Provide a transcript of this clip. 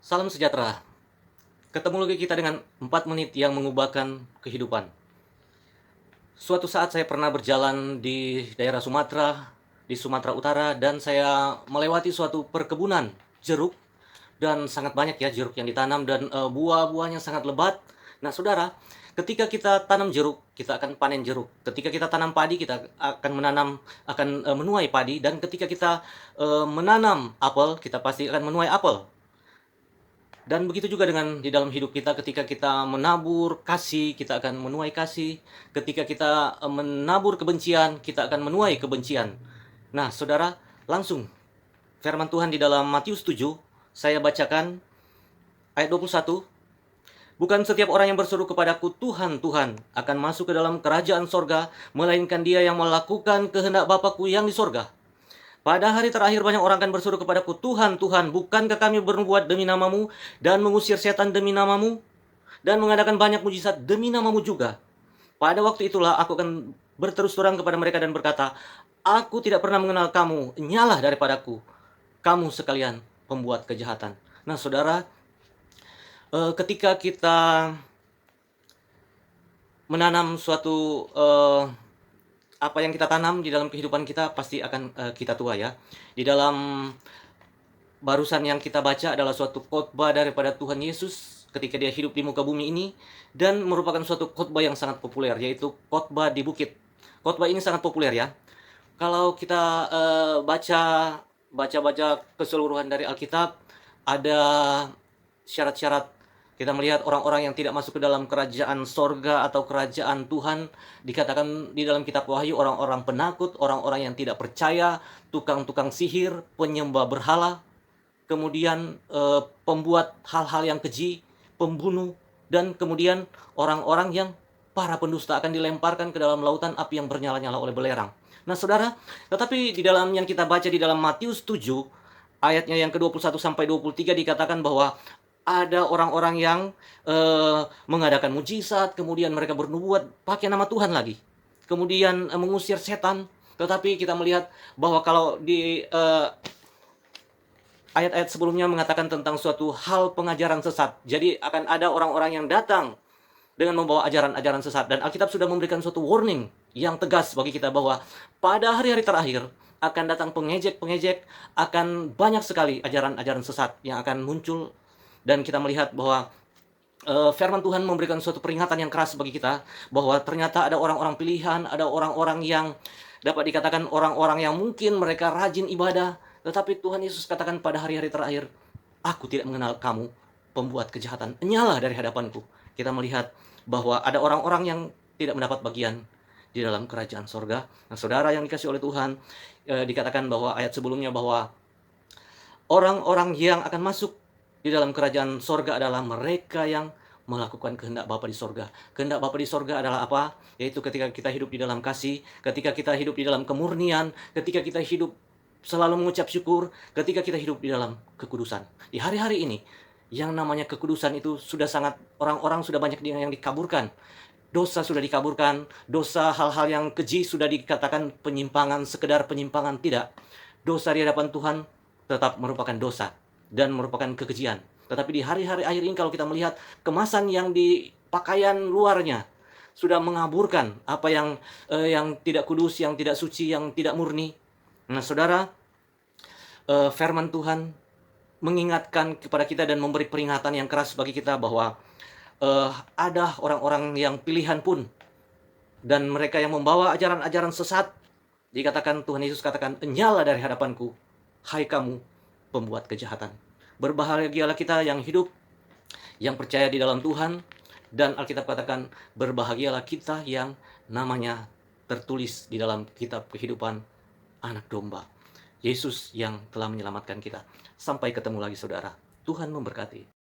Salam sejahtera. Ketemu lagi kita dengan 4 menit yang mengubahkan kehidupan. Suatu saat saya pernah berjalan di daerah Sumatera, di Sumatera Utara, dan saya melewati suatu perkebunan jeruk, dan sangat banyak ya jeruk yang ditanam, dan buah-buahnya sangat lebat. Nah, saudara, ketika kita tanam jeruk, kita akan panen jeruk. Ketika kita tanam padi, kita akan menuai padi, dan ketika kita menanam apel, kita pasti akan menuai apel. Dan begitu juga dengan di dalam hidup kita, ketika kita menabur kasih, kita akan menuai kasih. Ketika kita menabur kebencian, kita akan menuai kebencian. Nah, saudara, langsung firman Tuhan di dalam Matius 7, saya bacakan ayat 21. Bukan setiap orang yang berseru kepadaku, Tuhan, Tuhan, akan masuk ke dalam kerajaan sorga, melainkan dia yang melakukan kehendak Bapakku yang di sorga. Pada hari terakhir banyak orang akan berseru kepadaku, Tuhan, Tuhan, bukankah kami bernubuat demi namamu, dan mengusir setan demi namamu, dan mengadakan banyak mujizat demi namamu juga. Pada waktu itulah aku akan berterus terang kepada mereka dan berkata, aku tidak pernah mengenal kamu, nyalah daripadaku, kamu sekalian pembuat kejahatan. Nah, saudara, ketika kita menanam suatu apa yang kita tanam di dalam kehidupan kita pasti akan kita tuai ya. Di dalam barusan yang kita baca adalah suatu khotbah daripada Tuhan Yesus ketika dia hidup di muka bumi ini, dan merupakan suatu khotbah yang sangat populer, yaitu khotbah di bukit. Khotbah ini sangat populer ya. Kalau kita baca keseluruhan dari Alkitab, ada syarat-syarat. Kita melihat orang-orang yang tidak masuk ke dalam kerajaan sorga atau kerajaan Tuhan, dikatakan di dalam kitab Wahyu, orang-orang penakut, orang-orang yang tidak percaya, tukang-tukang sihir, penyembah berhala, kemudian pembuat hal-hal yang keji, pembunuh, dan kemudian orang-orang yang para pendusta akan dilemparkan ke dalam lautan api yang bernyala-nyala oleh belerang. Nah, saudara, tetapi di dalam yang kita baca di dalam Matius 7, ayatnya yang ke-21 sampai 23 dikatakan bahwa ada orang-orang yang mengadakan mujizat, kemudian mereka bernubuat pakai nama Tuhan lagi. Kemudian mengusir setan. Tetapi kita melihat bahwa kalau di ayat-ayat sebelumnya mengatakan tentang suatu hal pengajaran sesat. Jadi akan ada orang-orang yang datang dengan membawa ajaran-ajaran sesat. Dan Alkitab sudah memberikan suatu warning yang tegas bagi kita bahwa pada hari-hari terakhir akan datang pengejek-pengejek, akan banyak sekali ajaran-ajaran sesat yang akan muncul. Dan kita melihat bahwa firman Tuhan memberikan suatu peringatan yang keras bagi kita, bahwa ternyata ada orang-orang pilihan, ada orang-orang yang dapat dikatakan orang-orang yang mungkin mereka rajin ibadah, tetapi Tuhan Yesus katakan pada hari-hari terakhir, aku tidak mengenal kamu, pembuat kejahatan, nyala dari hadapanku. Kita melihat bahwa ada orang-orang yang tidak mendapat bagian di dalam kerajaan sorga. Nah, saudara yang dikasih oleh Tuhan, dikatakan bahwa ayat sebelumnya bahwa orang-orang yang akan masuk di dalam kerajaan sorga adalah mereka yang melakukan kehendak Bapa di sorga. Kehendak Bapa di sorga adalah apa? Yaitu ketika kita hidup di dalam kasih, ketika kita hidup di dalam kemurnian, ketika kita hidup selalu mengucap syukur, ketika kita hidup di dalam kekudusan. Di hari-hari ini, yang namanya kekudusan itu sudah sangat, orang-orang sudah banyak yang dikaburkan. Dosa sudah dikaburkan, dosa hal-hal yang keji sudah dikatakan penyimpangan, sekedar penyimpangan, tidak. Dosa di hadapan Tuhan tetap merupakan dosa dan merupakan kekejian. Tetapi di hari-hari akhir ini kalau kita melihat kemasan yang di pakaian luarnya sudah mengaburkan apa yang tidak kudus, yang tidak suci, yang tidak murni. Nah, saudara, firman Tuhan mengingatkan kepada kita dan memberi peringatan yang keras bagi kita bahwa ada orang-orang yang pilihan pun, dan mereka yang membawa ajaran-ajaran sesat, dikatakan Tuhan Yesus katakan, nyala dari hadapanku, hai kamu pembuat kejahatan. Berbahagialah kita yang hidup, yang percaya di dalam Tuhan, dan Alkitab katakan berbahagialah kita yang namanya tertulis di dalam kitab kehidupan anak domba, Yesus yang telah menyelamatkan kita. Sampai ketemu lagi saudara. Tuhan memberkati.